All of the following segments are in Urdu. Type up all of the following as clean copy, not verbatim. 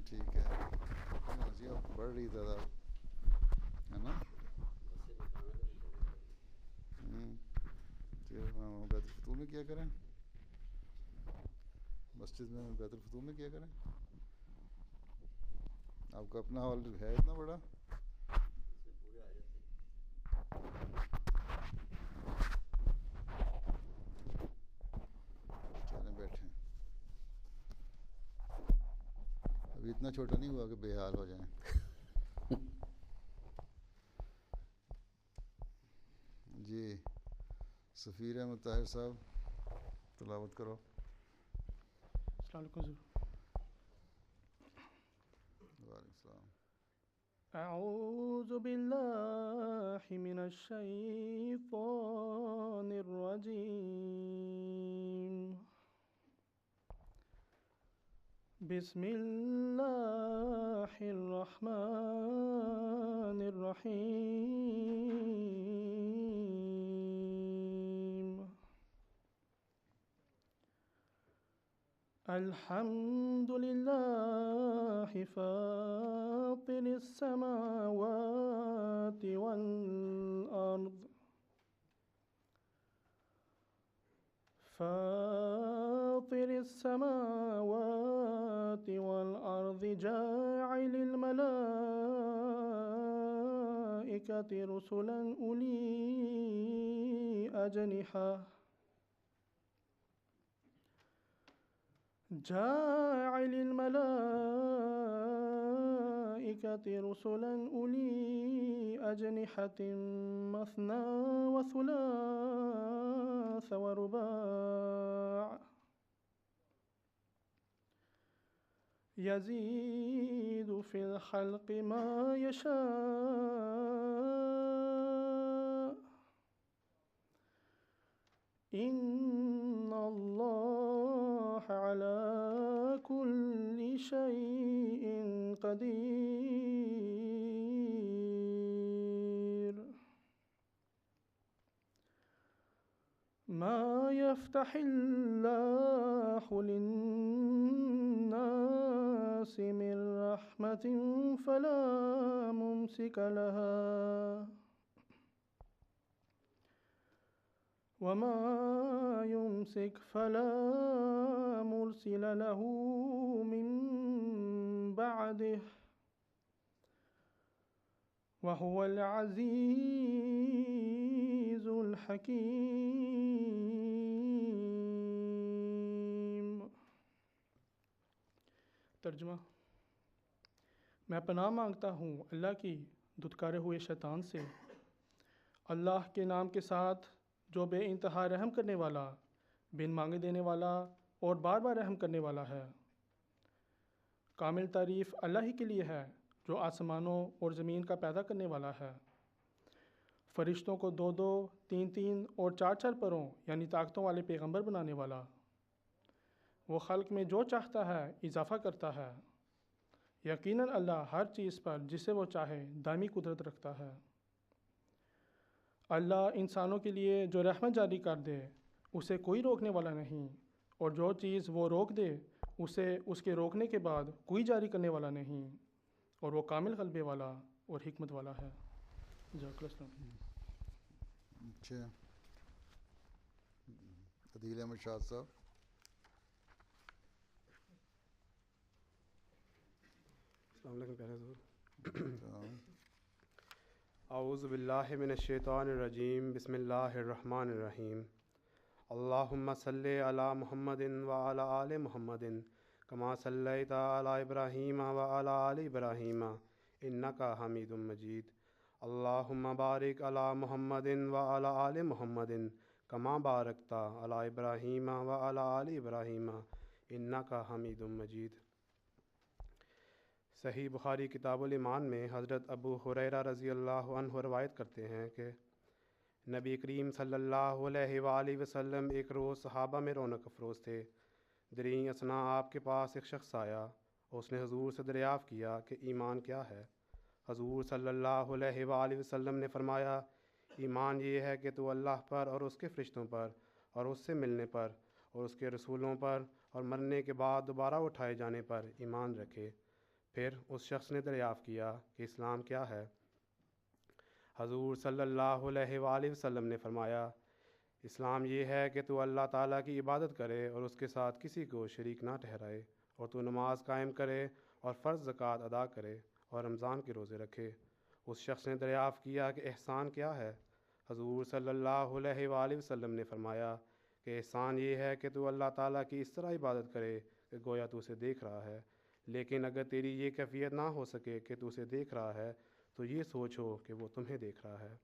ٹھیک ہے، ہنسیاں بڑھ رہی تعداد ہے نا. بیت الفتوح میں کیا کریں، مسجد میں بیت الفتوح میں کیا کریں. آپ کا اپنا ہال ہے اتنا بڑا. چلیں بیٹھیں، ابھی اتنا چھوٹا نہیں ہوا کہ بے حال ہو جائیں. جی سفیر احمد طاہر صاحب تلاوت کرو. السلام علیکم حضور. وعلیکم السلام. اعوذ باللہ من الشیطان الرجیم. بسم اللہ الرحمن الرحیم. الحمد للہ فاطر السماوات والارض فاطر السماوات والارض جاعل الملائکۃ رسلا اولی اجنحہ جاعل الملائکۃ رسلا اولی اجنحۃ مثنی وثلاث ورباع یزید فی الخلق ما یشاء ان اللہ علی کل شیء قدیر. ما یفتح اللہ للناس من رحمة فلا ممسک لها وما يمسك فلا مرسل له من بعده وهو العزيز الحكيم. ترجمہ. میں پناہ مانگتا ہوں اللہ کی دھتکارے ہوئے شیطان سے. اللہ کے نام کے ساتھ جو بے انتہا رحم کرنے والا، بن مانگے دینے والا اور بار بار رحم کرنے والا ہے. کامل تعریف اللہ ہی کے لیے ہے جو آسمانوں اور زمین کا پیدا کرنے والا ہے. فرشتوں کو 2 3 اور 4 پروں یعنی طاقتوں والے پیغمبر بنانے والا. وہ خلق میں جو چاہتا ہے اضافہ کرتا ہے. یقیناً اللہ ہر چیز پر جسے وہ چاہے دائمی قدرت رکھتا ہے. اللہ انسانوں کے لیے جو رحمت جاری کر دے اسے کوئی روکنے والا نہیں، اور جو چیز وہ روک دے اسے اس کے روکنے کے بعد کوئی جاری کرنے والا نہیں، اور وہ کامل غلبے والا اور حکمت والا ہے. جزاک اللہ السلام. اچھا عدیل احمد شاد صاحب. السلام علیکم پیارے حضور. السلام. اعوذ باللہ من الشیطان الرجیم. بسم اللہ الرحمن الرحیم. اللہم صلی علی محمد وعلی آل محمد کما صلیت علی ابراہیم وعلی آل ابراہیم انک حمید مجید. اللہم بارک علی محمد وعلی آل محمد کما بارکت علی ابراہیم وعلی آل ابراہیم انک حمید مجید. صحیح بخاری کتاب الایمان میں حضرت ابو ہریرہ رضی اللہ عنہ روایت کرتے ہیں کہ نبی کریم صلی اللہ علیہ وآلہ وسلم ایک روز صحابہ میں رونق افروز تھے. دریں اثنا آپ کے پاس ایک شخص آیا. اس نے حضور سے دریافت کیا کہ ایمان کیا ہے. حضور صلی اللہ علیہ وآلہ وسلم نے فرمایا، ایمان یہ ہے کہ تو اللہ پر اور اس کے فرشتوں پر اور اس سے ملنے پر اور اس کے رسولوں پر اور مرنے کے بعد دوبارہ اٹھائے جانے پر ایمان رکھے. پھر اس شخص نے دریافت کیا کہ اسلام کیا ہے؟ حضور صلی اللہ علیہ وآلہ وسلم نے فرمایا، اسلام یہ ہے کہ تو اللہ تعالیٰ کی عبادت کرے اور اس کے ساتھ کسی کو شریک نہ ٹھہرائے، اور تو نماز قائم کرے اور فرض زکوٰۃ ادا کرے اور رمضان کے روزے رکھے۔ اس شخص نے دریافت کیا کہ احسان کیا ہے؟ حضور صلی اللہ علیہ وآلہ وسلم نے فرمایا کہ احسان یہ ہے کہ تو اللہ تعالیٰ کی اس طرح عبادت کرے کہ گویا تو اسے دیکھ رہا ہے، لیکن اگر تیری یہ کیفیت نہ ہو سکے کہ تو اسے دیکھ رہا ہے تو یہ سوچو کہ وہ تمہیں دیکھ رہا ہے۔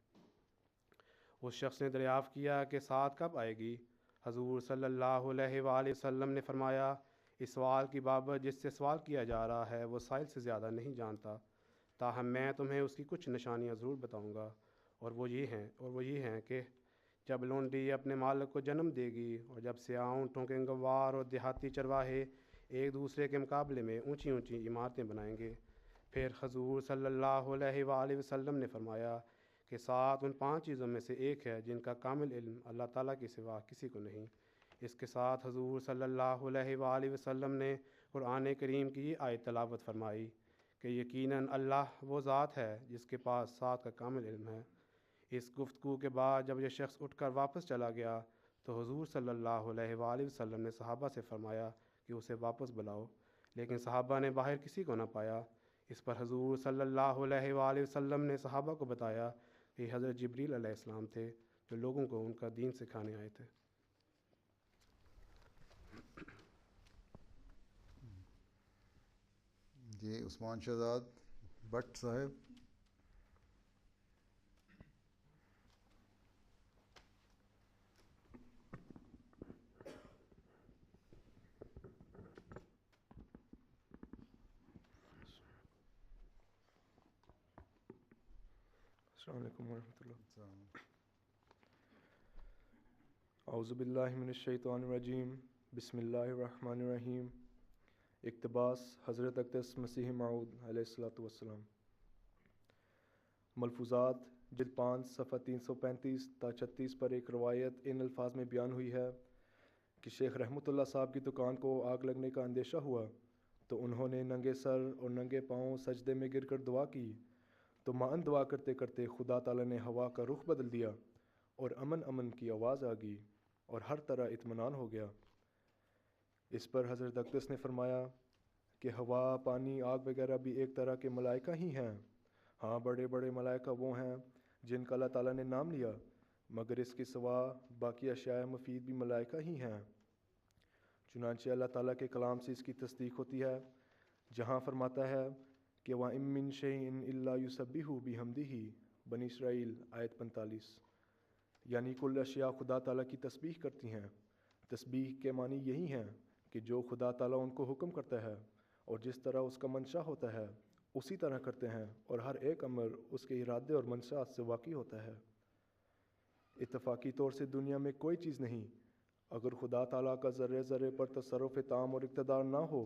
اس شخص نے دریافت کیا کہ ساتھ کب آئے گی؟ حضور صلی اللہ علیہ وآلہ وسلم نے فرمایا، اس سوال کی بابت جس سے سوال کیا جا رہا ہے وہ سائل سے زیادہ نہیں جانتا، تاہم میں تمہیں اس کی کچھ نشانیاں ضرور بتاؤں گا، اور وہ یہ ہیں کہ جب لونڈی اپنے مالک کو جنم دے گی، اور جب سیاہ اونٹوں کے گنوار اور دیہاتی چرواہے ایک دوسرے کے مقابلے میں اونچی اونچی عمارتیں بنائیں گے۔ پھر حضور صلی اللہ علیہ وآلہ وسلم نے فرمایا کہ ساتھ ان 5 چیزوں میں سے ایک ہے جن کا کامل علم اللہ تعالیٰ کے سوا کسی کو نہیں۔ اس کے ساتھ حضور صلی اللہ علیہ وآلہ وسلم نے قرآن کریم کی یہ آیت تلاوت فرمائی کہ یقیناً اللہ وہ ذات ہے جس کے پاس ساتھ کا کامل علم ہے۔ اس گفتگو کے بعد جب یہ شخص اٹھ کر واپس چلا گیا تو حضور صلی اللہ علیہ وآلہ وسلم نے صحابہ سے فرمایا کہ اسے واپس بلاؤ، لیکن صحابہ نے باہر کسی کو نہ پایا۔ اس پر حضور صلی اللہ علیہ وآلہ وسلم نے صحابہ کو بتایا کہ حضرت جبریل علیہ السلام تھے جو لوگوں کو ان کا دین سکھانے آئے تھے۔ جی عثمان شہزاد بٹ صاحب۔ السلام علیکم ورحمۃ اللہ۔ اعوذ باللہ من الشیطان الرجیم، بسم اللہ الرحمن الرحیم۔ اقتباس حضرت اقدس مسیح موعود علیہ الصلوۃ والسلام۔ ملفوظات جلد 5 صفحہ 335 تا 36 پر ایک روایت ان الفاظ میں بیان ہوئی ہے کہ شیخ رحمۃ اللہ صاحب کی دکان کو آگ لگنے کا اندیشہ ہوا تو انہوں نے ننگے سر اور ننگے پاؤں سجدے میں گر کر دعا کی، تو معاً دعا کرتے کرتے خدا تعالیٰ نے ہوا کا رخ بدل دیا اور امن امن کی آواز آ گئی اور ہر طرح اطمینان ہو گیا۔ اس پر حضرت اقدس نے فرمایا کہ ہوا، پانی، آگ وغیرہ بھی ایک طرح کے ملائکہ ہی ہیں۔ ہاں، بڑے بڑے ملائکہ وہ ہیں جن کا اللہ تعالیٰ نے نام لیا، مگر اس کے سوا باقی اشیاء مفید بھی ملائکہ ہی ہیں۔ چنانچہ اللہ تعالیٰ کے کلام سے اس کی تصدیق ہوتی ہے جہاں فرماتا ہے کہ وَإِن مِّن شَيْءٍ إِلَّا يُسَبِّحُ بِحَمْدِهِ، بنی اسرائیل آیت 45۔ یعنی کل اشیاء خدا تعالیٰ کی تسبیح کرتی ہیں۔ تسبیح کے معنی یہی ہیں کہ جو خدا تعالیٰ ان کو حکم کرتا ہے اور جس طرح اس کا منشا ہوتا ہے اسی طرح کرتے ہیں، اور ہر ایک امر اس کے ارادے اور منشاء سے واقع ہوتا ہے۔ اتفاقی طور سے دنیا میں کوئی چیز نہیں، اگر خدا تعالیٰ کا ذرے ذرے پر تصرف تام اور اقتدار نہ ہو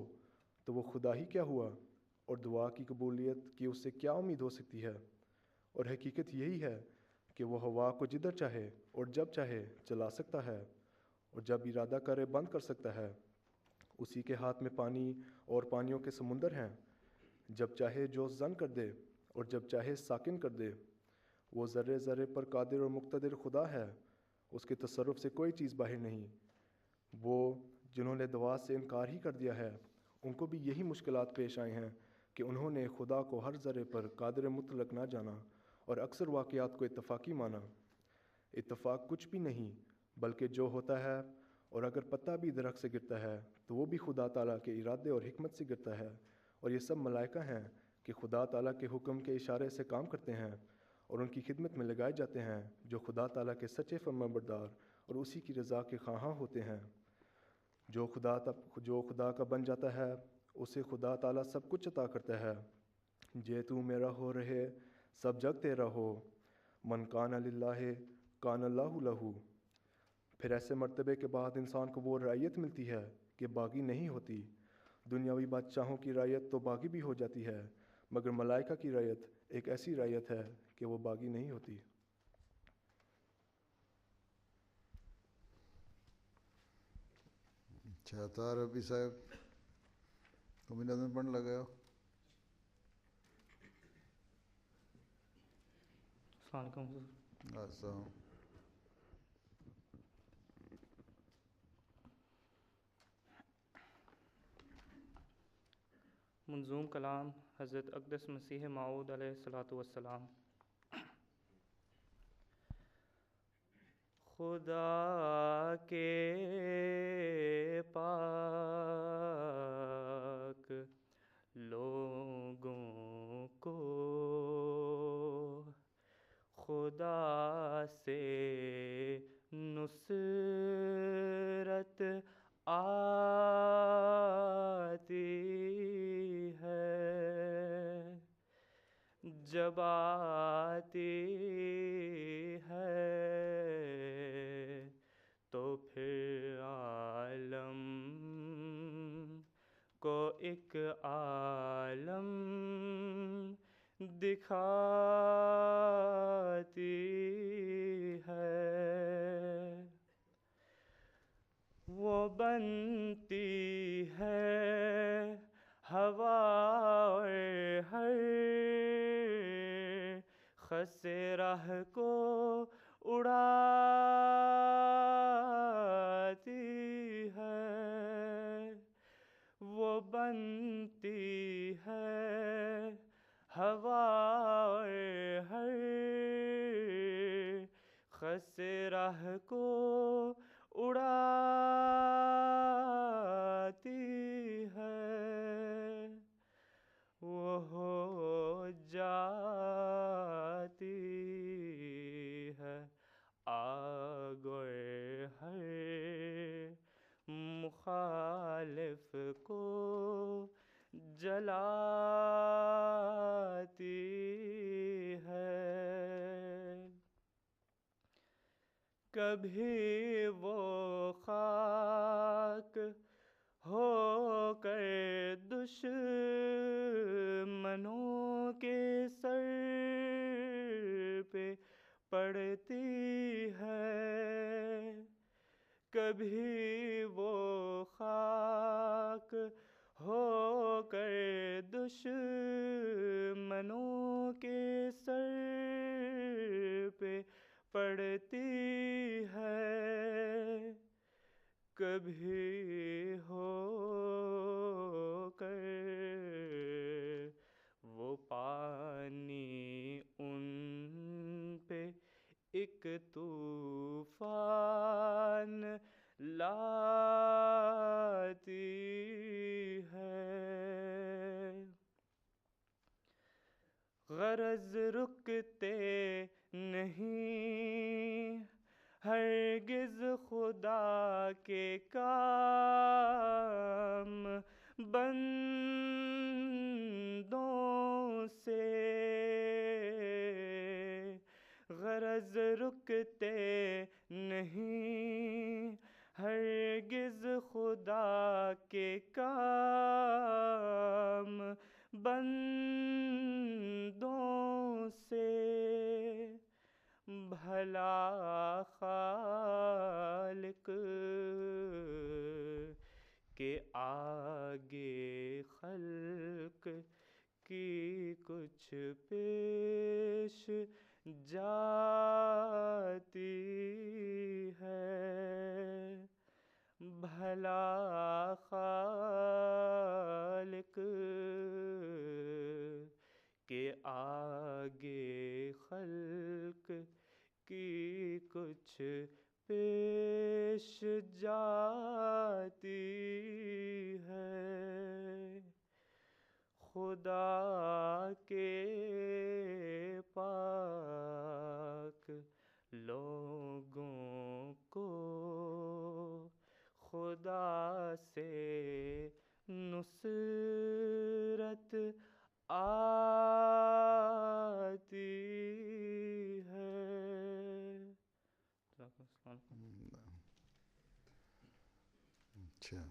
تو وہ خدا ہی کیا ہوا، اور دعا کی قبولیت کی اس سے کیا امید ہو سکتی ہے؟ اور حقیقت یہی ہے کہ وہ ہوا کو جدھر چاہے اور جب چاہے چلا سکتا ہے، اور جب ارادہ کرے بند کر سکتا ہے۔ اسی کے ہاتھ میں پانی اور پانیوں کے سمندر ہیں، جب چاہے جو زن کر دے اور جب چاہے ساکن کر دے۔ وہ ذرے ذرے پر قادر اور مقتدر خدا ہے، اس کے تصرف سے کوئی چیز باہر نہیں۔ وہ جنہوں نے دعا سے انکار ہی کر دیا ہے ان کو بھی یہی مشکلات پیش آئے ہیں کہ انہوں نے خدا کو ہر ذرے پر قادر مطلق نہ جانا اور اکثر واقعات کو اتفاقی مانا۔ اتفاق کچھ بھی نہیں بلکہ جو ہوتا ہے، اور اگر پتا بھی درخت سے گرتا ہے تو وہ بھی خدا تعالیٰ کے ارادے اور حکمت سے گرتا ہے، اور یہ سب ملائکہ ہیں کہ خدا تعالیٰ کے حکم کے اشارے سے کام کرتے ہیں اور ان کی خدمت میں لگائے جاتے ہیں، جو خدا تعالیٰ کے سچے فرمانبردار اور اسی کی رضا کے خواہاں ہوتے ہیں۔ جو خدا کا بن جاتا ہے اسے خدا تعالیٰ سب کچھ عطا کرتا ہے۔ جے تو میرا ہو رہے سب جگ تیرا ہو، من کان للہ کان اللہ لہو۔ پھر ایسے مرتبے کے بعد انسان کو وہ رعیت ملتی ہے کہ باغی نہیں ہوتی۔ دنیاوی بادشاہوں کی رعیت تو باغی بھی ہو جاتی ہے، مگر ملائکہ کی رعیت ایک ایسی رعیت ہے کہ وہ باغی نہیں ہوتی۔ اچھا، طاہر ربی صاحب تم بھی نظم پڑھنے لگے ہو؟ السلام علیکم حضور۔ ایسا منظوم کلام حضرت اقدس مسیح موعود علیہ الصلوۃ والسلام۔ خدا کے پاک لوگوں کو خدا سے نصرت آتی ہے، جب آتی ہے تو پھر عالم کو ایک عالم دکھاتی ہے۔ وہ بنتی ہے ہوا اور ہر خس راہ کو اڑاتی ہے۔ وہ بنتی ہے ہوا اور ہر خس راہ کو اڑاتی ہے۔ وہ ہو جاتی ہے آگ اور ہر مخالف کو جلاتی ہے۔ کبھی وہ خاک ہو کر دشمنوں کے سر پہ پڑتی ہے۔ کبھی وہ خاک ہو کر دشمنوں کے سر پہ پڑتی ہے۔ کبھی ہو کر وہ پانی ان پہ ایک طوفان لاتی ہے۔ غرض رکتے نہیں ہرگز خدا کے کام بندوں سے۔ غرض رکتے نہیں ہرگز خدا کے کام بندوں سے۔ بھلا خالق کے آگے خلق کی کچھ پیش جاتی ہے۔ بھلا خالق کے آگے خلق کی کچھ پیش جاتی ہے۔ خدا کے پاک لوگوں کو خدا سے نصرت آتی ہے۔ اچھا،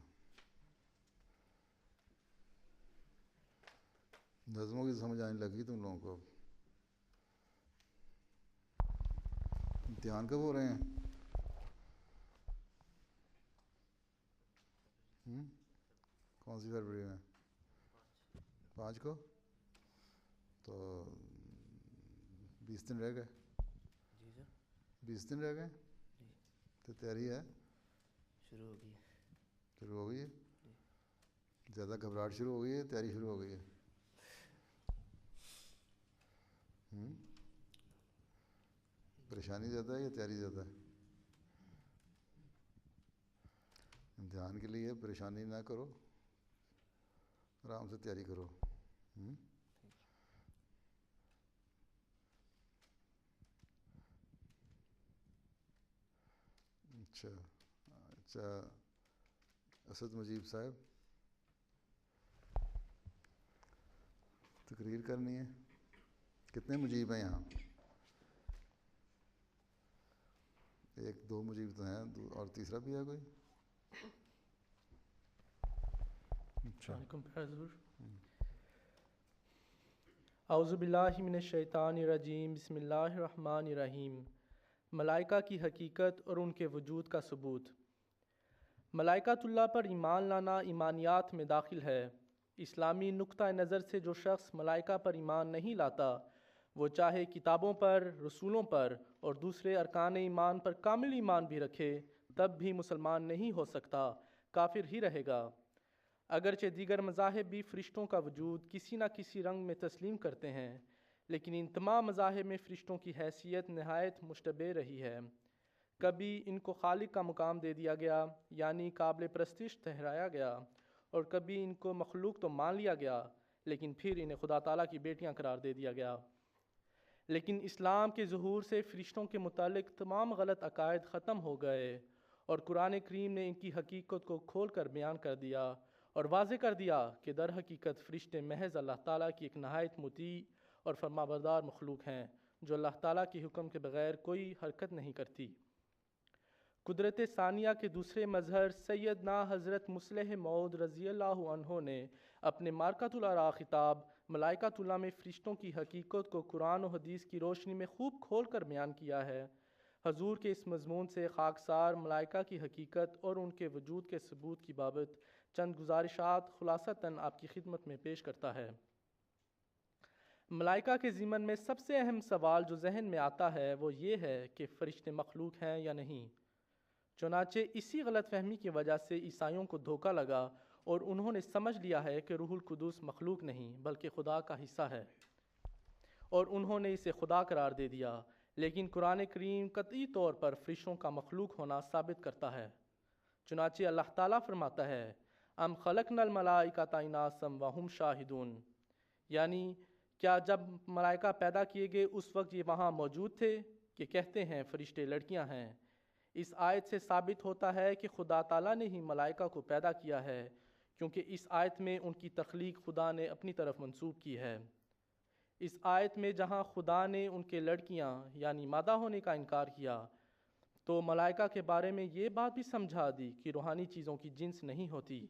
نظموں کی سمجھ آنے لگی تم لوگوں کو؟ امتحان کب ہو رہے ہیں؟ کون سی فروری میں؟ 5 کو؟ تو 20 دن رہ گئے۔ 20 دن رہ گئے تو تیاری ہے شروع ہو گئی ہے. شروع ہو گئی ہے. زیادہ گھبراہٹ شروع ہو گئی ہے, تیاری شروع ہو گئی ہے. پریشانی زیادہ ہے یا تیاری زیادہ ہے؟ امتحان کے لیے پریشانی نہ کرو, آرام سے تیاری کرو. اچھا اسد مجیب صاحب تقریر کرنی ہے. کتنے مجیب ہیں یہاں؟ ایک دو مجیب تو ہیں, اور تیسرا بھی ہے کوئی؟ اچھا اعوذ باللہ من الشیطان الرجیم. بسم اللہ الرحمن الرحیم. ملائکہ کی حقیقت اور ان کے وجود کا ثبوت. ملائکۃ اللہ پر ایمان لانا ایمانیات میں داخل ہے. اسلامی نقطہ نظر سے جو شخص ملائکہ پر ایمان نہیں لاتا وہ چاہے کتابوں پر, رسولوں پر اور دوسرے ارکان ایمان پر کامل ایمان بھی رکھے تب بھی مسلمان نہیں ہو سکتا, کافر ہی رہے گا. اگرچہ دیگر مذاہب بھی فرشتوں کا وجود کسی نہ کسی رنگ میں تسلیم کرتے ہیں, لیکن ان تمام مذاہب میں فرشتوں کی حیثیت نہایت مشتبہ رہی ہے. کبھی ان کو خالق کا مقام دے دیا گیا یعنی قابل پرستش ٹھہرایا گیا, اور کبھی ان کو مخلوق تو مان لیا گیا لیکن پھر انہیں خدا تعالیٰ کی بیٹیاں قرار دے دیا گیا. لیکن اسلام کے ظہور سے فرشتوں کے متعلق تمام غلط عقائد ختم ہو گئے اور قرآن کریم نے ان کی حقیقت کو کھول کر بیان کر دیا اور واضح کر دیا کہ در حقیقت فرشتے محض اللہ تعالیٰ کی ایک نہایت مطیع اور فرمانبردار مخلوق ہیں جو اللہ تعالیٰ کے حکم کے بغیر کوئی حرکت نہیں کرتی. قدرت ثانیہ کے دوسرے مظہر سیدنا حضرت مصلح موعود رضی اللہ عنہ نے اپنے مارکۃ الآراء خطاب ملائکۃ اللہ میں فرشتوں کی حقیقت کو قرآن و حدیث کی روشنی میں خوب کھول کر بیان کیا ہے. حضور کے اس مضمون سے خاکسار ملائکہ کی حقیقت اور ان کے وجود کے ثبوت کی بابت چند گزارشات خلاصتاً آپ کی خدمت میں پیش کرتا ہے. ملائکہ کے ضمن میں سب سے اہم سوال جو ذہن میں آتا ہے وہ یہ ہے کہ فرشتے مخلوق ہیں یا نہیں. چنانچہ اسی غلط فہمی کی وجہ سے عیسائیوں کو دھوکہ لگا اور انہوں نے سمجھ لیا ہے کہ روح القدس مخلوق نہیں بلکہ خدا کا حصہ ہے اور انہوں نے اسے خدا قرار دے دیا. لیکن قرآن کریم قطعی طور پر فرشتوں کا مخلوق ہونا ثابت کرتا ہے. چنانچہ اللہ تعالیٰ فرماتا ہے ام خلقنا الملائکۃ اناثا وہم شاہدون, یعنی کیا جب ملائکہ پیدا کیے گئے اس وقت یہ وہاں موجود تھے کہ کہتے ہیں فرشتے لڑکیاں ہیں. اس آیت سے ثابت ہوتا ہے کہ خدا تعالیٰ نے ہی ملائکہ کو پیدا کیا ہے کیونکہ اس آیت میں ان کی تخلیق خدا نے اپنی طرف منسوب کی ہے. اس آیت میں جہاں خدا نے ان کے لڑکیاں یعنی مادہ ہونے کا انکار کیا تو ملائکہ کے بارے میں یہ بات بھی سمجھا دی کہ روحانی چیزوں کی جنس نہیں ہوتی.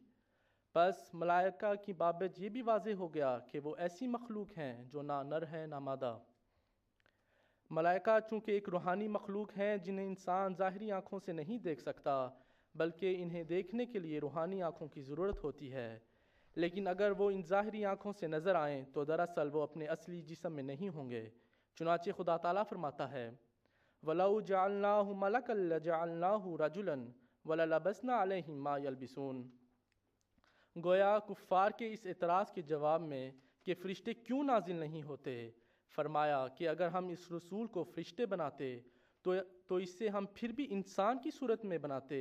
بس ملائکہ کی بابت یہ بھی واضح ہو گیا کہ وہ ایسی مخلوق ہیں جو نہ نر ہے نہ مادہ. ملائکہ چونکہ ایک روحانی مخلوق ہیں جنہیں انسان ظاہری آنکھوں سے نہیں دیکھ سکتا بلکہ انہیں دیکھنے کے لیے روحانی آنکھوں کی ضرورت ہوتی ہے, لیکن اگر وہ ان ظاہری آنکھوں سے نظر آئیں تو دراصل وہ اپنے اصلی جسم میں نہیں ہوں گے. چنانچہ خدا تعالیٰ فرماتا ہے وَلَوْ جَعَلْنَاهُ مَلَكًا لَجَعَلْنَاهُ رَجُلًا وَلَلَبَسْنَا عَلَيْهِمْ مَا يَلْبِسُونَ. گویا کفار کے اس اعتراض کے جواب میں کہ فرشتے کیوں نازل نہیں ہوتے فرمایا کہ اگر ہم اس رسول کو فرشتے بناتے تو اس سے ہم پھر بھی انسان کی صورت میں بناتے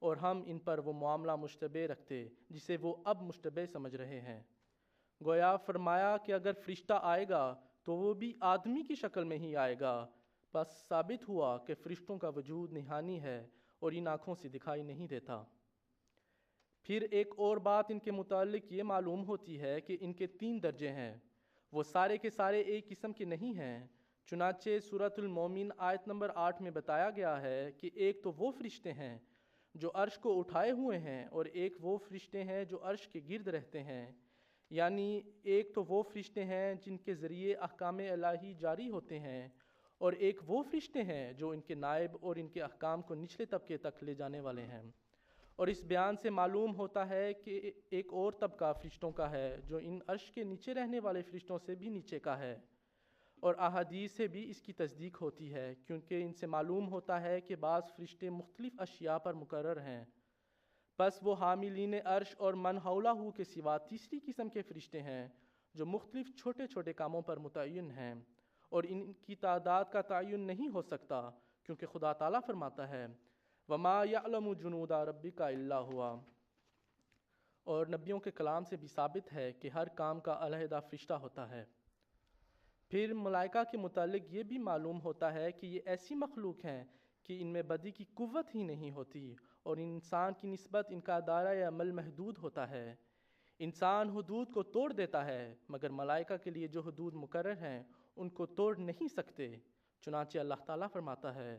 اور ہم ان پر وہ معاملہ مشتبہ رکھتے جسے وہ اب مشتبہ سمجھ رہے ہیں. گویا فرمایا کہ اگر فرشتہ آئے گا تو وہ بھی آدمی کی شکل میں ہی آئے گا. بس ثابت ہوا کہ فرشتوں کا وجود نہانی ہے اور ان آنکھوں سے دکھائی نہیں دیتا. پھر ایک اور بات ان کے متعلق یہ معلوم ہوتی ہے کہ ان کے 3 درجے ہیں, وہ سارے کے سارے ایک قسم کے نہیں ہیں. چنانچہ سورۃ المومن آیت نمبر 8 میں بتایا گیا ہے کہ ایک تو وہ فرشتے ہیں جو عرش کو اٹھائے ہوئے ہیں اور ایک وہ فرشتے ہیں جو عرش کے گرد رہتے ہیں, یعنی ایک تو وہ فرشتے ہیں جن کے ذریعے احکام الہی جاری ہوتے ہیں اور ایک وہ فرشتے ہیں جو ان کے نائب اور ان کے احکام کو نچلے طبقے تک لے جانے والے ہیں. اور اس بیان سے معلوم ہوتا ہے کہ ایک اور طبقہ فرشتوں کا ہے جو ان عرش کے نیچے رہنے والے فرشتوں سے بھی نیچے کا ہے. اور احادیث سے بھی اس کی تصدیق ہوتی ہے، کیونکہ ان سے معلوم ہوتا ہے کہ بعض فرشتے مختلف اشیاء پر مقرر ہیں۔ بس وہ حاملین عرش اور من حولہ کے سوا تیسری قسم کے فرشتے ہیں جو مختلف چھوٹے چھوٹے کاموں پر متعین ہیں، اور ان کی تعداد کا تعین نہیں ہو سکتا، کیونکہ خدا تعالیٰ فرماتا ہے وَمَا يَعْلَمُ جُنُودَ رَبِّكَ إِلَّا هُوَ۔ اور نبیوں کے کلام سے بھی ثابت ہے کہ ہر کام کا علیحدہ فرشتہ ہوتا ہے۔ پھر ملائکہ کے متعلق یہ بھی معلوم ہوتا ہے کہ یہ ایسی مخلوق ہیں کہ ان میں بدی کی قوت ہی نہیں ہوتی، اور انسان کی نسبت ان کا دائرۂ عمل محدود ہوتا ہے۔ انسان حدود کو توڑ دیتا ہے، مگر ملائکہ کے لیے جو حدود مقرر ہیں ان کو توڑ نہیں سکتے۔ چنانچہ اللہ تعالیٰ فرماتا ہے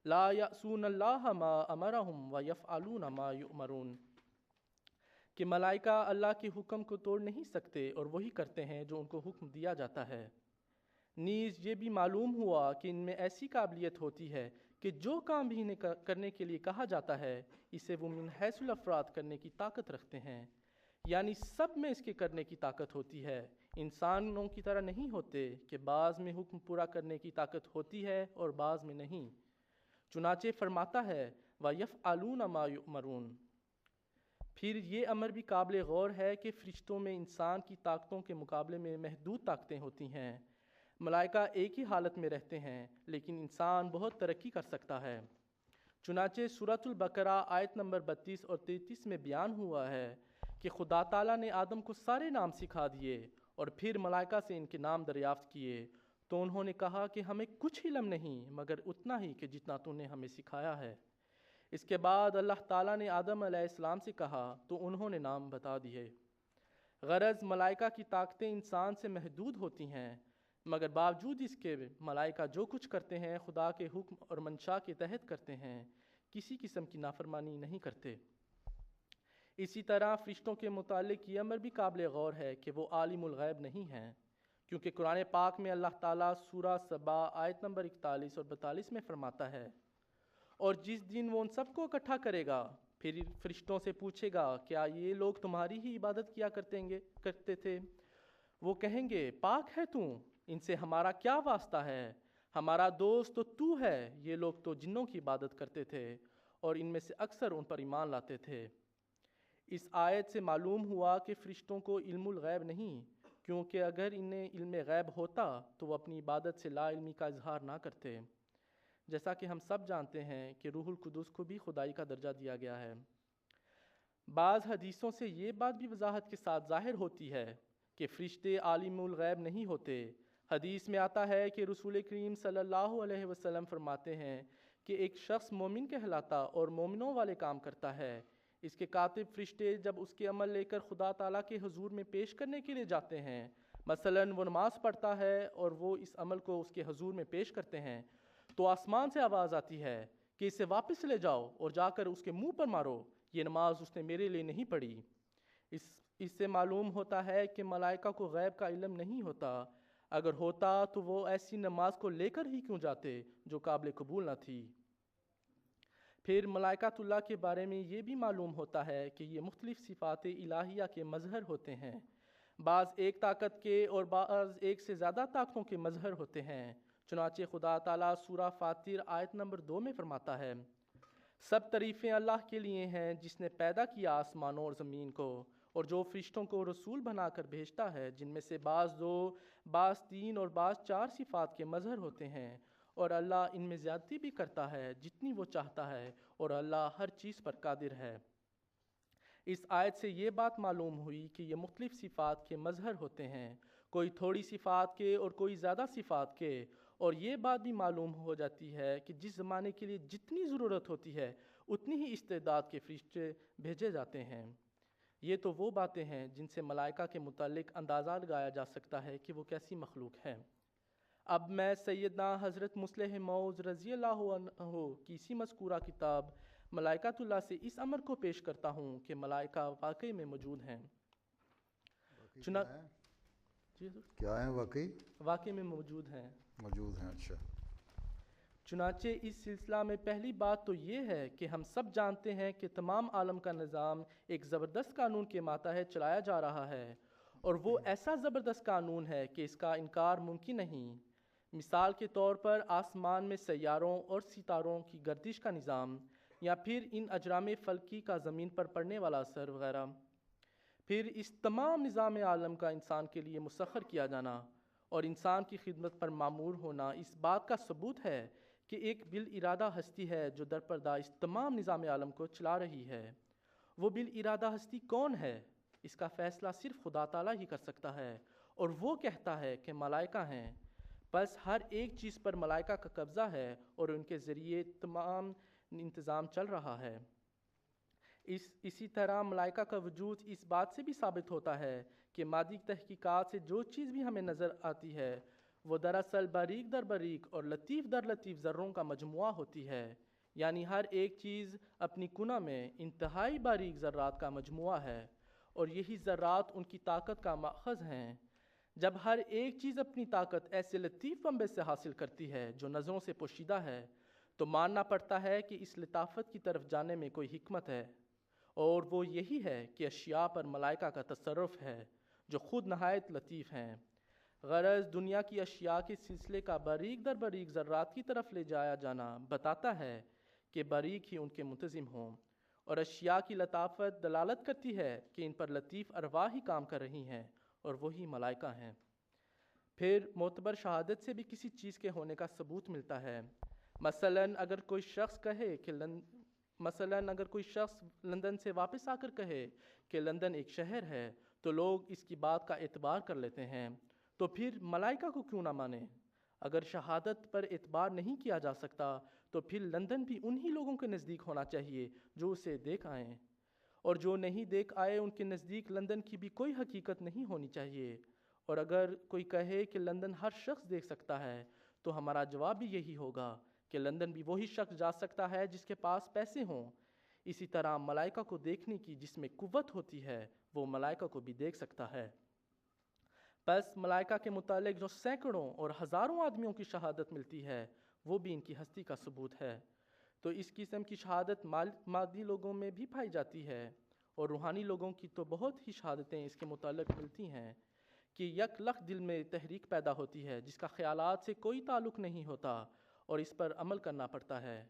لا یعصون اللہ ما امرہم ویفعلون ما یؤمرون، کہ ملائکہ اللہ کے حکم کو توڑ نہیں سکتے اور وہی کرتے ہیں جو ان کو حکم دیا جاتا ہے۔ نیز یہ بھی معلوم ہوا کہ ان میں ایسی قابلیت ہوتی ہے کہ جو کام بھی انہیں کرنے کے لیے کہا جاتا ہے اسے وہ من حیث الافراد کرنے کی طاقت رکھتے ہیں، یعنی سب میں اس کے کرنے کی طاقت ہوتی ہے۔ انسانوں کی طرح نہیں ہوتے کہ بعض میں حکم پورا کرنے کی طاقت ہوتی ہے اور بعض میں نہیں۔ چنانچہ فرماتا ہے وَيَفْعَلُونَ مَا يُؤْمَرُونَ۔ پھر یہ امر بھی قابل غور ہے کہ فرشتوں میں انسان کی طاقتوں کے مقابلے میں محدود طاقتیں ہوتی ہیں۔ ملائکہ ایک ہی حالت میں رہتے ہیں، لیکن انسان بہت ترقی کر سکتا ہے۔ چنانچہ سورۃ البقرہ آیت نمبر 32 اور 33 میں بیان ہوا ہے کہ خدا تعالیٰ نے آدم کو سارے نام سکھا دیے اور پھر ملائکہ سے ان کے نام دریافت کیے، تو انہوں نے کہا کہ ہمیں کچھ علم نہیں مگر اتنا ہی کہ جتنا تو نے ہمیں سکھایا ہے۔ اس کے بعد اللہ تعالیٰ نے آدم علیہ السلام سے کہا تو انہوں نے نام بتا دیے۔ غرض ملائکہ کی طاقتیں انسان سے محدود ہوتی ہیں، مگر باوجود اس کے ملائکہ جو کچھ کرتے ہیں خدا کے حکم اور منشا کے تحت کرتے ہیں، کسی قسم کی نافرمانی نہیں کرتے۔ اسی طرح فرشتوں کے متعلق یہ امر بھی قابل غور ہے کہ وہ عالم الغیب نہیں ہیں، کیونکہ قرآن پاک میں اللہ تعالیٰ سورہ سبا آیت نمبر 41 اور 42 میں فرماتا ہے اور جس دن وہ ان سب کو اکٹھا کرے گا پھر فرشتوں سے پوچھے گا کیا یہ لوگ تمہاری ہی عبادت کیا کرتے تھے؟ وہ کہیں گے پاک ہے تو، ان سے ہمارا کیا واسطہ ہے، ہمارا دوست تو ہے۔ یہ لوگ تو جنوں کی عبادت کرتے تھے اور ان میں سے اکثر ان پر ایمان لاتے تھے۔ اس آیت سے معلوم ہوا کہ فرشتوں کو علم الغیب نہیں، کیونکہ اگر انہیں علم غیب ہوتا تو وہ اپنی عبادت سے لا علمی کا اظہار نہ کرتے، جیسا کہ ہم سب جانتے ہیں کہ روح القدس کو بھی خدائی کا درجہ دیا گیا ہے۔ بعض حدیثوں سے یہ بات بھی وضاحت کے ساتھ ظاہر ہوتی ہے کہ فرشتے عالم الغیب نہیں ہوتے۔ حدیث میں آتا ہے کہ رسول کریم صلی اللہ علیہ وسلم فرماتے ہیں کہ ایک شخص مومن کہلاتا اور مومنوں والے کام کرتا ہے، اس کے کاتب فرشتے جب اس کے عمل لے کر خدا تعالیٰ کے حضور میں پیش کرنے کے لیے جاتے ہیں، مثلاً وہ نماز پڑھتا ہے اور وہ اس عمل کو اس کے حضور میں پیش کرتے ہیں، تو آسمان سے آواز آتی ہے کہ اسے واپس لے جاؤ اور جا کر اس کے منہ پر مارو، یہ نماز اس نے میرے لیے نہیں پڑھی۔ اس سے معلوم ہوتا ہے کہ ملائکہ کو غیب کا علم نہیں ہوتا، اگر ہوتا تو وہ ایسی نماز کو لے کر ہی کیوں جاتے جو قابل قبول نہ تھی۔ پھر ملائکۃ اللہ کے بارے میں یہ بھی معلوم ہوتا ہے کہ یہ مختلف صفات الہیہ کے مظہر ہوتے ہیں، بعض ایک طاقت کے اور بعض ایک سے زیادہ طاقتوں کے مظہر ہوتے ہیں۔ چنانچہ خدا تعالیٰ سورہ فاطر آیت نمبر 2 میں فرماتا ہے سب تعریفیں اللہ کے لیے ہیں جس نے پیدا کیا آسمانوں اور زمین کو، اور جو فرشتوں کو رسول بنا کر بھیجتا ہے، جن میں سے بعض 2 بعض 3 اور بعض 4 صفات کے مظہر ہوتے ہیں، اور اللہ ان میں زیادتی بھی کرتا ہے جتنی وہ چاہتا ہے، اور اللہ ہر چیز پر قادر ہے۔ اس آیت سے یہ بات معلوم ہوئی کہ یہ مختلف صفات کے مظہر ہوتے ہیں، کوئی تھوڑی صفات کے اور کوئی زیادہ صفات کے، اور یہ بات بھی معلوم ہو جاتی ہے کہ جس زمانے کے لیے جتنی ضرورت ہوتی ہے اتنی ہی استعداد کے فرشتے بھیجے جاتے ہیں۔ یہ تو وہ باتیں ہیں جن سے ملائکہ کے متعلق اندازہ لگایا جا سکتا ہے کہ وہ کیسی مخلوق ہے۔ اب میں سیدنا حضرت مصلح موعود رضی اللہ عنہ کی اسی مذکورہ کتاب ملائکۃ اللہ سے اس امر کو پیش کرتا ہوں کہ ملائکہ واقعی میں موجود ہیں۔ کیا ہیں واقعی میں موجود ہیں۔ اچھا۔ چنانچہ اس سلسلہ میں پہلی بات تو یہ ہے کہ ہم سب جانتے ہیں کہ تمام عالم کا نظام ایک زبردست قانون کے ماتحت چلایا جا رہا ہے، اور وہ ایسا زبردست قانون ہے کہ اس کا انکار ممکن نہیں۔ مثال کے طور پر آسمان میں سیاروں اور ستاروں کی گردش کا نظام، یا پھر ان اجرام فلکی کا زمین پر پڑنے والا اثر وغیرہ۔ پھر اس تمام نظام عالم کا انسان کے لیے مسخر کیا جانا اور انسان کی خدمت پر معمور ہونا اس بات کا ثبوت ہے کہ ایک بالارادہ ہستی ہے جو درپردہ اس تمام نظام عالم کو چلا رہی ہے۔ وہ بالارادہ ہستی کون ہے؟ اس کا فیصلہ صرف خدا تعالیٰ ہی کر سکتا ہے، اور وہ کہتا ہے کہ ملائکہ ہیں۔ بس ہر ایک چیز پر ملائکہ کا قبضہ ہے اور ان کے ذریعے تمام انتظام چل رہا ہے۔ اسی طرح ملائکہ کا وجود اس بات سے بھی ثابت ہوتا ہے کہ مادی تحقیقات سے جو چیز بھی ہمیں نظر آتی ہے وہ دراصل باریک در باریک اور لطیف در لطیف ذروں کا مجموعہ ہوتی ہے، یعنی ہر ایک چیز اپنی کنہ میں انتہائی باریک ذرات کا مجموعہ ہے، اور یہی ذرات ان کی طاقت کا ماخذ ہیں۔ جب ہر ایک چیز اپنی طاقت ایسے لطیف منبع سے حاصل کرتی ہے جو نظروں سے پوشیدہ ہے، تو ماننا پڑتا ہے کہ اس لطافت کی طرف جانے میں کوئی حکمت ہے، اور وہ یہی ہے کہ اشیاء پر ملائکہ کا تصرف ہے جو خود نہایت لطیف ہیں۔ غرض دنیا کی اشیاء کے سلسلے کا باریک در باریک ذرات کی طرف لے جایا جانا بتاتا ہے کہ باریک ہی ان کے منتظم ہوں، اور اشیاء کی لطافت دلالت کرتی ہے کہ ان پر لطیف ارواح ہی کام کر رہی ہیں، اور وہی ملائکہ ہیں۔ پھر معتبر شہادت سے بھی کسی چیز کے ہونے کا ثبوت ملتا ہے۔ مثلاً اگر کوئی شخص لندن سے واپس آ کر کہے کہ لندن ایک شہر ہے، تو لوگ اس کی بات کا اعتبار کر لیتے ہیں، تو پھر ملائکہ کو کیوں نہ مانیں؟ اگر شہادت پر اعتبار نہیں کیا جا سکتا تو پھر لندن بھی انہی لوگوں کے نزدیک ہونا چاہیے جو اسے دیکھ آئیں، اور جو نہیں دیکھ آئے ان کے نزدیک لندن کی بھی کوئی حقیقت نہیں ہونی چاہیے۔ اور اگر کوئی کہے کہ لندن ہر شخص دیکھ سکتا ہے، تو ہمارا جواب بھی یہی ہوگا کہ لندن بھی وہی شخص جا سکتا ہے جس کے پاس پیسے ہوں۔ اسی طرح ملائکہ کو دیکھنے کی جس میں قوت ہوتی ہے وہ ملائکہ کو بھی دیکھ سکتا ہے۔ بس ملائکہ کے متعلق جو سینکڑوں اور ہزاروں آدمیوں کی شہادت ملتی ہے وہ بھی ان کی ہستی کا ثبوت ہے۔ تو اس قسم کی شہادت مادی لوگوں میں بھی پائی جاتی ہے، اور روحانی لوگوں کی تو بہت ہی شہادتیں اس کے متعلق ملتی ہیں کہ یک لخت دل میں تحریک پیدا ہوتی ہے جس کا خیالات سے کوئی تعلق نہیں ہوتا، اور اس پر عمل کرنا پڑتا ہے۔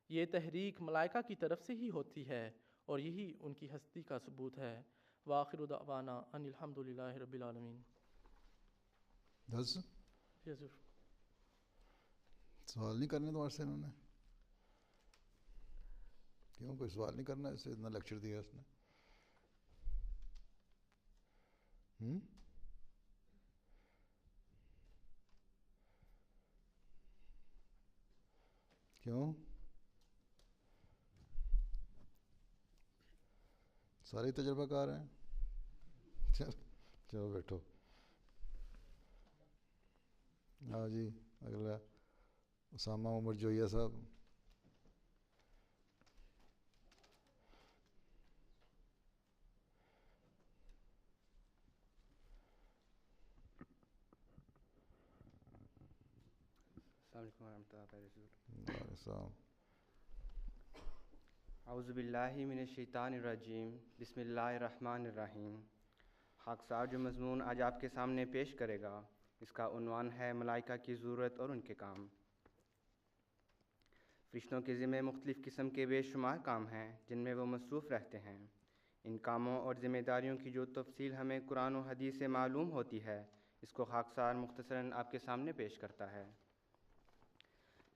یہ تحریک ملائکہ کی طرف سے ہی ہوتی ہے، اور یہی ان کی ہستی کا ثبوت ہے۔ وآخر دعوانا ان الحمدللہ رب العالمین۔ بس یس سر۔ سوال نہیں کرنے تمہارے سے انہوں نے؟ کیوں کوئی سوال نہیں کرنا؟ اس سے اتنا لیکچر دیا اس نے۔ کیوں؟ سارے تجربہ کار ہیں؟ چلو بیٹھو۔ ہاں جی، اگلا اسامہ عمر جویہ صاحب۔ السلام علیکم ورحمۃ اللہ وبرکاتہ۔ وعلیکم السلام۔ اعوذ باللہ من الشیطان الرجیم، بسم اللہ الرحمن الرحیم۔ خاکسار جو مضمون آج آپ کے سامنے پیش کرے گا اس کا عنوان ہے ملائکہ کی ضرورت اور ان کے کام۔ فرشتوں کے ذمہ مختلف قسم کے بے شمار کام ہیں جن میں وہ مصروف رہتے ہیں۔ ان کاموں اور ذمہ داریوں کی جو تفصیل ہمیں قرآن و حدیث سے معلوم ہوتی ہے اس کو خاکسار مختصراً آپ کے سامنے پیش کرتا ہے۔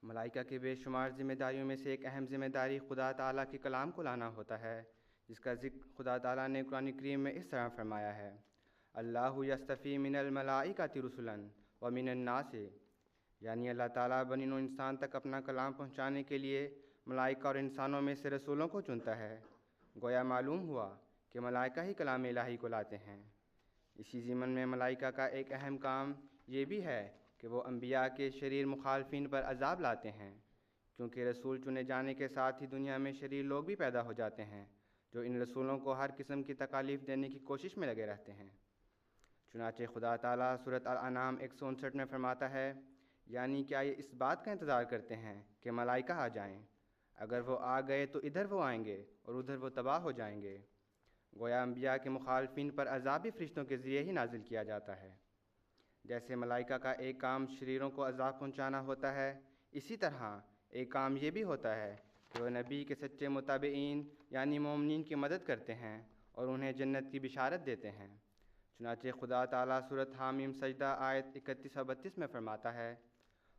ملائکہ کے بے شمار ذمہ داریوں میں سے ایک اہم ذمہ داری خدا تعالیٰ کے کلام کو لانا ہوتا ہے، جس کا ذکر خدا تعالیٰ نے قرآن کریم میں اس طرح فرمایا ہے: اللہ یصطفی من الملائکۃ رسلا ومن الناس، یعنی اللہ تعالیٰ بنی نوع انسان تک اپنا کلام پہنچانے کے لیے ملائکہ اور انسانوں میں سے رسولوں کو چنتا ہے۔ گویا معلوم ہوا کہ ملائکہ ہی کلام الہی کو لاتے ہیں۔ اسی ضمن میں ملائکہ کا ایک اہم کام یہ بھی ہے کہ وہ انبیاء کے شریر مخالفین پر عذاب لاتے ہیں، کیونکہ رسول چنے جانے کے ساتھ ہی دنیا میں شریر لوگ بھی پیدا ہو جاتے ہیں جو ان رسولوں کو ہر قسم کی تکالیف دینے کی کوشش میں لگے رہتے ہیں۔ چنانچہ خدا تعالیٰ سورۃ الانعام 159 میں فرماتا ہے: یعنی کیا یہ اس بات کا انتظار کرتے ہیں کہ ملائکہ آ جائیں؟ اگر وہ آ گئے تو ادھر وہ آئیں گے اور ادھر وہ تباہ ہو جائیں گے۔ گویا انبیاء کے مخالفین پر عذاب بھی فرشتوں کے ذریعے ہی نازل کیا جاتا ہے۔ جیسے ملائکہ کا ایک کام شریروں کو عذاب پہنچانا ہوتا ہے، اسی طرح ایک کام یہ بھی ہوتا ہے کہ وہ نبی کے سچے متابعین یعنی مومنین کی مدد کرتے ہیں اور انہیں جنت کی بشارت دیتے ہیں۔ چنانچہ خدا تعالیٰ سورۃ حامیم سجدہ آیت 31 اور 32 میں فرماتا ہے،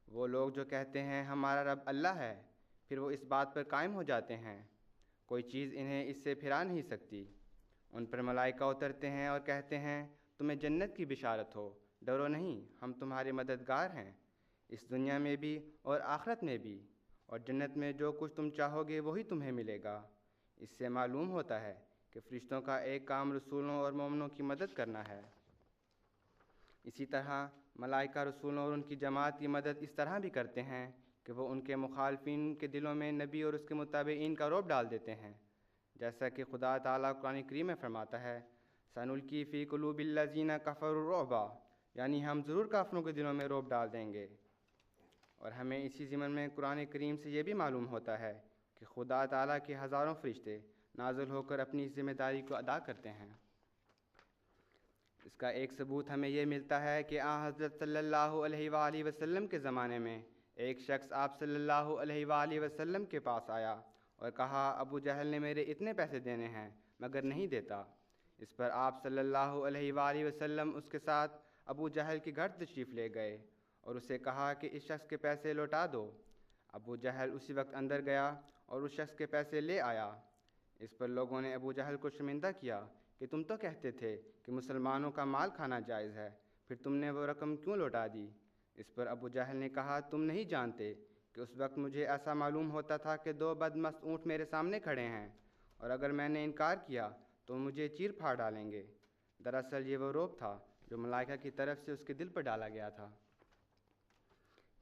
وہ لوگ جو کہتے ہیں ہمارا رب اللہ ہے، پھر وہ اس بات پر قائم ہو جاتے ہیں، کوئی چیز انہیں اس سے پھرا نہیں سکتی۔ ان پر ملائکہ اترتے ہیں اور کہتے ہیں تمہیں جنت کی بشارت ہو، ڈرو نہیں، ہم تمہارے مددگار ہیں، اس دنیا میں بھی اور آخرت میں بھی، اور جنت میں جو کچھ تم چاہو گے وہی تمہیں ملے گا۔ اس سے معلوم ہوتا ہے کہ فرشتوں کا ایک کام رسولوں اور مومنوں کی مدد کرنا ہے۔ اسی طرح ملائکہ رسولوں اور ان کی جماعت کی مدد اس طرح بھی کرتے ہیں کہ وہ ان کے مخالفین کے دلوں میں نبی اور اس کے متابعین کا رعب ڈال دیتے ہیں، جیسا کہ خدا تعالیٰ قرآن کریم میں فرماتا ہے، سنلقی فی قلوب الذین کفروا الرعب، یعنی ہم ضرور کافروں کے دلوں میں رعب ڈال دیں گے۔ اور ہمیں اسی ضمن میں قرآن کریم سے یہ بھی معلوم ہوتا ہے کہ خدا تعالیٰ کے ہزاروں فرشتے نازل ہو کر اپنی ذمہ داری کو ادا کرتے ہیں۔ اس کا ایک ثبوت ہمیں یہ ملتا ہے کہ حضرت صلی اللہ علیہ وآلہ وسلم کے زمانے میں ایک شخص آپ صلی اللہ علیہ وآلہ وسلم کے پاس آیا اور کہا، ابو جہل نے میرے اتنے پیسے دینے ہیں مگر نہیں دیتا۔ اس پر آپ صلی اللہ علیہ وآلہ وسلم اس کے ساتھ ابو جہل کے گھر تشریف لے گئے اور اسے کہا کہ اس شخص کے پیسے لوٹا دو۔ ابو جہل اسی وقت اندر گیا اور اس شخص کے پیسے لے آیا۔ اس پر لوگوں نے ابو جہل کو شرمندہ کیا کہ تم تو کہتے تھے کہ مسلمانوں کا مال کھانا جائز ہے، پھر تم نے وہ رقم کیوں لوٹا دی؟ اس پر ابو جہل نے کہا، تم نہیں جانتے کہ اس وقت مجھے ایسا معلوم ہوتا تھا کہ دو بدمست اونٹ میرے سامنے کھڑے ہیں، اور اگر میں نے انکار کیا تو مجھے چیر پھاڑ ڈالیں گے۔ دراصل یہ وہ رعب تھا جو ملائکہ کی طرف سے اس کے دل پر ڈالا گیا تھا۔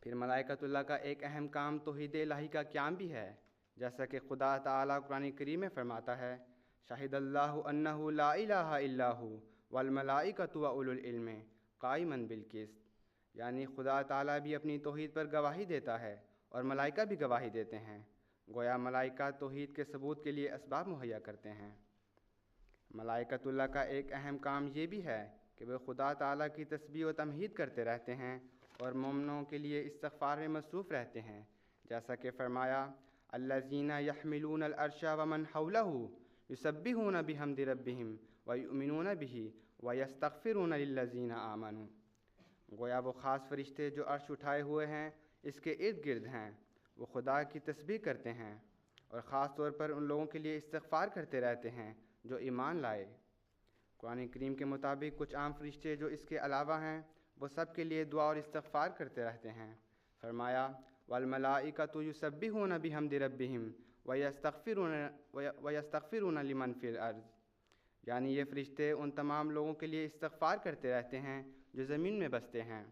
پھر ملائکۃ اللہ کا ایک اہم کام توحید الہی کا قیام بھی ہے، جیسا کہ خدا تعالیٰ قرآن کریم میں فرماتا ہے، شاہد اللہ انہ لا الہ الا ہو والملائکۃ واولو العلم قائما بالقسط، یعنی خدا تعالیٰ بھی اپنی توحید پر گواہی دیتا ہے اور ملائکہ بھی گواہی دیتے ہیں، گویا ملائکہ توحید کے ثبوت کے لیے اسباب مہیا کرتے ہیں۔ ملائکۃ اللہ کا ایک اہم کام یہ بھی ہے کہ وہ خدا تعالیٰ کی تسبیح و تمجید کرتے رہتے ہیں اور مومنوں کے لیے استغفار میں مصروف رہتے ہیں، جیسا کہ فرمایا، الذین یحملون العرش ومن حولہ یسبحون بحمد ربہم ویؤمنون بہ ویستغفرون للذین آمنوا، گویا وہ خاص فرشتے جو عرش اٹھائے ہوئے ہیں اس کے ارد گرد ہیں، وہ خدا کی تسبیح کرتے ہیں اور خاص طور پر ان لوگوں کے لیے استغفار کرتے رہتے ہیں جو ایمان لائے۔ قرآن کریم کے مطابق کچھ عام فرشتے جو اس کے علاوہ ہیں وہ سب کے لیے دعا اور استغفار کرتے رہتے ہیں۔ فرمایا، والملائکۃ یسبحون بحمد ربہم ویستغفرون لمن فی الارض، یعنی یہ فرشتے ان تمام لوگوں کے لیے استغفار کرتے رہتے ہیں جو زمین میں بستے ہیں۔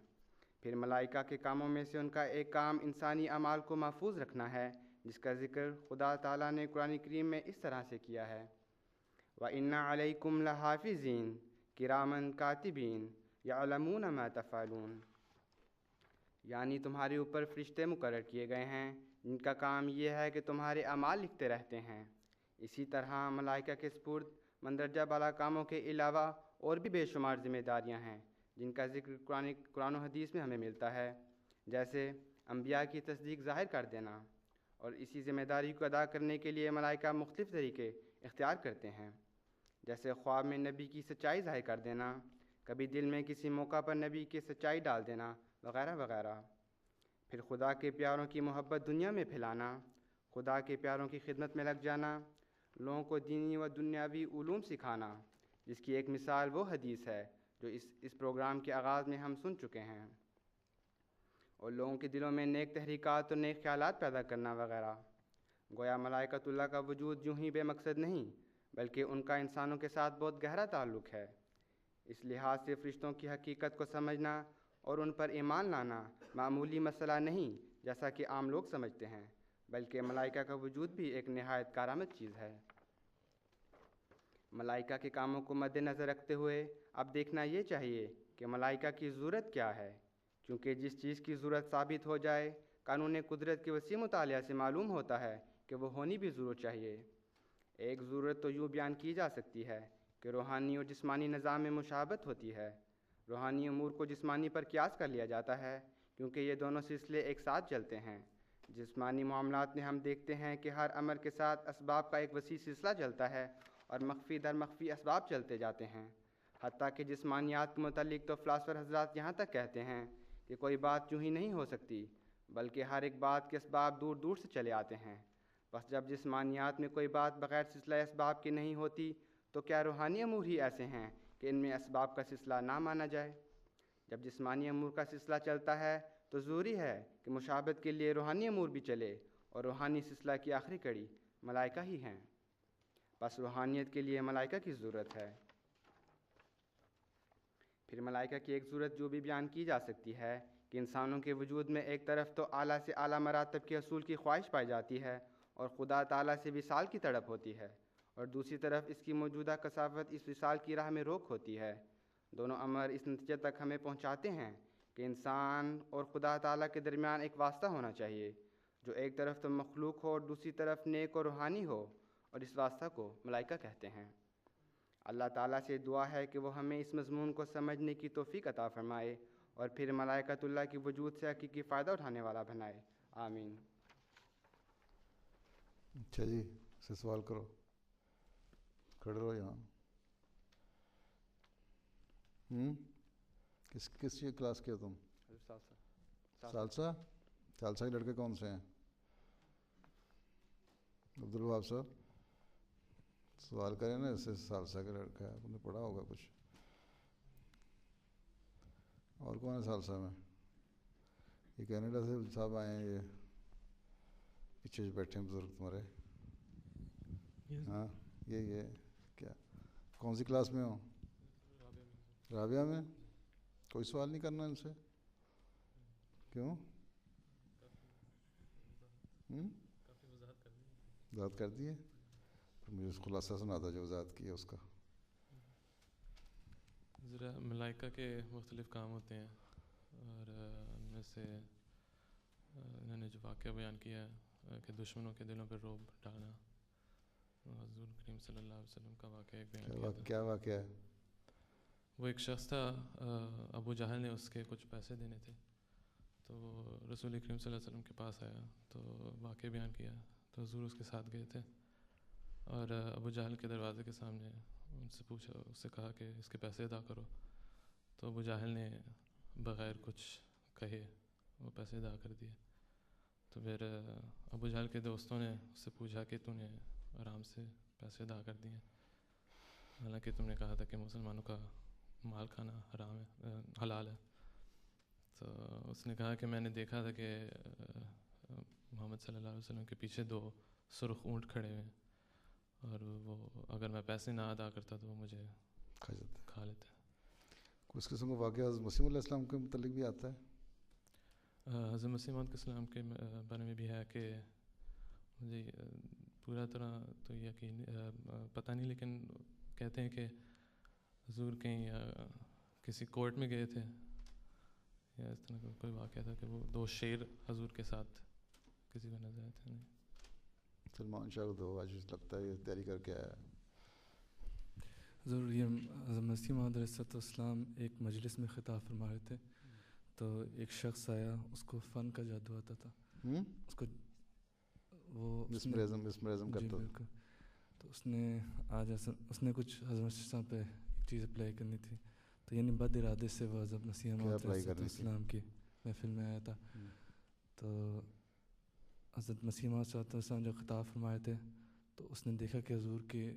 پھر ملائکہ کے کاموں میں سے ان کا ایک کام انسانی اعمال کو محفوظ رکھنا ہے، جس کا ذکر خدا تعالیٰ نے قرآن کریم میں اس طرح سے کیا ہے، وَإِنَّ عَلَيْكُمْ لَحَافِظِينَ كِرَامًا كَاتِبِينَ يَعْلَمُونَ مَا تَفْعَلُونَ، یعنی تمہارے اوپر فرشتے مقرر کیے گئے ہیں جن کا کام یہ ہے کہ تمہارے اعمال لکھتے رہتے ہیں۔ اسی طرح ملائکہ کے سپرد مندرجہ بالا کاموں کے علاوہ اور بھی بے شمار ذمہ داریاں ہیں جن کا ذکر قرآن و حدیث میں ہمیں ملتا ہے، جیسے انبیاء کی تصدیق ظاہر کر دینا، اور اسی ذمہ داری کو ادا کرنے کے لیے ملائکہ مختلف طریقے اختیار کرتے ہیں، جیسے خواب میں نبی کی سچائی ظاہر کر دینا، کبھی دل میں کسی موقع پر نبی کی سچائی ڈال دینا، وغیرہ وغیرہ۔ پھر خدا کے پیاروں کی محبت دنیا میں پھیلانا، خدا کے پیاروں کی خدمت میں لگ جانا، لوگوں کو دینی و دنیاوی علوم سکھانا، جس کی ایک مثال وہ حدیث ہے جو اس پروگرام کے آغاز میں ہم سن چکے ہیں، اور لوگوں کے دلوں میں نیک تحریکات اور نیک خیالات پیدا کرنا وغیرہ۔ گویا ملائکۃ اللہ کا وجود یوں ہی بے مقصد نہیں، بلکہ ان کا انسانوں کے ساتھ بہت گہرا تعلق ہے۔ اس لحاظ سے فرشتوں کی حقیقت کو سمجھنا اور ان پر ایمان لانا معمولی مسئلہ نہیں جیسا کہ عام لوگ سمجھتے ہیں، بلکہ ملائکہ کا وجود بھی ایک نہایت کارآمد چیز ہے۔ ملائکہ کے کاموں کو مد نظر رکھتے ہوئے اب دیکھنا یہ چاہیے کہ ملائکہ کی ضرورت کیا ہے، کیونکہ جس چیز کی ضرورت ثابت ہو جائے قانون قدرت کے وسیع مطالعہ سے معلوم ہوتا ہے کہ وہ ہونی بھی ضرور چاہیے۔ ایک ضرورت تو یوں بیان کی جا سکتی ہے کہ روحانی اور جسمانی نظام میں مشابہت ہوتی ہے، روحانی امور کو جسمانی پر قیاس کر لیا جاتا ہے کیونکہ یہ دونوں سلسلے ایک ساتھ چلتے ہیں۔ جسمانی معاملات میں ہم دیکھتے ہیں کہ ہر امر کے ساتھ اسباب کا ایک وسیع سلسلہ چلتا ہے اور مخفی در مخفی اسباب چلتے جاتے ہیں، حتیٰ کہ جسمانیات کے متعلق تو فلاسفر حضرات یہاں تک کہتے ہیں کہ کوئی بات یوں ہی نہیں ہو سکتی، بلکہ ہر ایک بات کے اسباب دور دور سے چلے آتے ہیں۔ بس جب جسمانیات میں کوئی بات بغیر سلسلہ اسباب کی نہیں ہوتی تو کیا روحانی امور ہی ایسے ہیں کہ ان میں اسباب کا سلسلہ نہ مانا جائے؟ جب جسمانی امور کا سلسلہ چلتا ہے تو ضروری ہے کہ مشابہت کے لیے روحانی امور بھی چلے، اور روحانی سلسلہ کی آخری کڑی ملائکہ ہی ہیں۔ بس روحانیت کے لیے ملائکہ کی ضرورت ہے۔ پھر ملائکہ کی ایک ضرورت جو بھی بیان کی جا سکتی ہے کہ انسانوں کے وجود میں ایک طرف تو اعلیٰ سے اعلیٰ مراتب کے حصول کی خواہش پائی جاتی ہے اور خدا تعالیٰ سے وصال کی تڑپ ہوتی ہے، اور دوسری طرف اس کی موجودہ کثافت اس وصال کی راہ میں روک ہوتی ہے۔ دونوں امر اس نتیجے تک ہمیں پہنچاتے ہیں کہ انسان اور خدا تعالیٰ کے درمیان ایک واسطہ ہونا چاہیے جو ایک طرف تو مخلوق ہو اور دوسری طرف نیک اور روحانی ہو، اور اس واسطہ کو ملائکہ کہتے ہیں۔ اللہ تعالیٰ سے دعا ہے کہ وہ ہمیں اس مضمون کو سمجھنے کی توفیق عطا فرمائے اور پھر ملائکۃ اللہ کی وجود سے حقیقی فائدہ اٹھانے والا بنائے، آمین۔ اچھا جی، سے سوال کرو، کھڑے رہو یہاں۔ کس چیز کلاس کے ہو تم؟ سالسا کے لڑکے کون سے ہیں؟ عبدالوہاب صاحب سوال کریں نا، اس سے سالسا کا لڑکا ہے، تم نے پڑھا ہوگا کچھ۔ اور کون ہے سالسا میں؟ یہ کینیڈا سے صاحب آئے ہیں، یہ پیچھے بیٹھے ہیں بزرگ تمہارے۔ ہاں یہ کیا کون سی کلاس میں ہو؟ رابعہ میں؟ کوئی سوال نہیں کرنا ان سے؟ کیوں؟ وضاحت کر دی ہے؟ مجھے اس خلاصہ سنا تھا جو وضاحت کی ہے اس کا۔ ذرا ملائکہ کے مختلف کام ہوتے ہیں، اور ان میں سے انہوں نے جو واقعہ بیان کیا ہے کہ دشمنوں کے دلوں پر رعب ڈالنا، حضور کریم صلی اللہ علیہ وسلم کا واقعہ ایک بیان کیا تھا۔ کیا واقعہ ہے؟ وہ ایک شخص تھا، ابو جہل نے اس کے کچھ پیسے دینے تھے، تو رسول کریم صلی اللہ علیہ وسلم کے پاس آیا تو واقعہ بیان کیا، تو حضور اس کے ساتھ گئے تھے اور ابو جہل کے دروازے کے سامنے ان سے پوچھا، اس سے کہا کہ اس کے پیسے ادا کرو، تو ابو جہل نے بغیر کچھ کہے وہ پیسے ادا کر دیے۔ تو پھر ابو جہل کے دوستوں نے اس سے پوچھا کہ تو نے آرام سے پیسے ادا کر دیے، حالانکہ تم نے کہا تھا کہ مسلمانوں کا مال کھانا حرام ہے، حلال ہے۔ تو اس نے کہا کہ میں نے دیکھا تھا کہ محمد صلی اللہ علیہ وسلم کے پیچھے 2 سرخ اونٹ کھڑے ہوئے ہیں، اور وہ اگر میں پیسے نہ ادا کرتا تو وہ مجھے کھا لیتے۔ اس قسم کا واقعہ حضرت مسیح علیہ السلام کے متعلق بھی آتا ہے؟ حضرت مسیح موعود السلام کے بارے میں بھی ہے کہ مجھے پورا طرح تو یقین پتہ نہیں، لیکن کہتے ہیں کہ حضور کہیں کسی کورٹ میں گئے تھے یا اس طرح کا کوئی واقعہ تھا کہ وہ 2 شیر حضور کے ساتھ کسی کو نظر آئے تھے۔ سلمان شاہ دو آج لگتا ہے یہ تیاری کر کے آیا ہے۔ ضرور یہ حضرت مسیح موعود علیہ السلام ایک مجلس میں خطاب فرما رہے تھے، تو ایک شخص آیا، اس کو فن کا جادو آتا تھا، اس کو وہ مسمرزم کرتا تھا، تو اس نے آج اس نے کچھ حضرت مسیح صاحب پہ ایک چیز اپلائی کرنی تھی، تو یعنی بد ارادے سے وہ حضرت مسیح موعود علیہ السلام کی محفل میں آیا تھا۔ تو حضرت مسیح موعود صلی اللہ علیہ وسلم جب خطاب فرمائے تھے تو اس نے دیکھا کہ حضور کے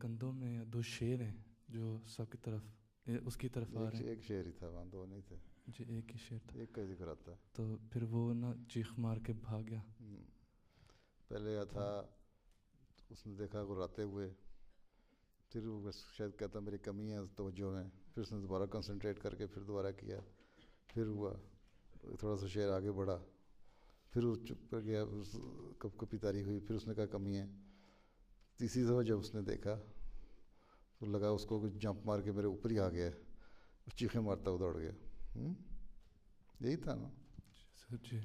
کندھوں میں 2 شیر ہیں جو سب کی طرف اس کی طرف آ رہے ہیں۔ ایک شیر ہی تھا وہاں، 2 نہیں تھے جی، ایک ہی شیر تھا، ایک کا ذکر آتا ہے۔ تو پھر وہ نا چیخ مار کے بھاگ گیا۔ پہلے تھا اس نے دیکھا گراتے ہوئے، پھر وہ شاید کہتا میری کمی ہے توجہ میں، پھر اس نے دوبارہ کنسنٹریٹ کر کے پھر دوبارہ کیا، پھر ہوا تھوڑا سا شیر آگے بڑھا، پھر وہ چپ کر گیا، کپ کپی تاری ہوئی، پھر اس نے کہا کمی ہے۔ تیسری دفعہ جب اس نے دیکھا تو لگا اس کو جمپ مار کے میرے اوپر ہی آ گیا، چیخیں مارتا ہوا دوڑ گیا۔ یہی تھا نا؟ جی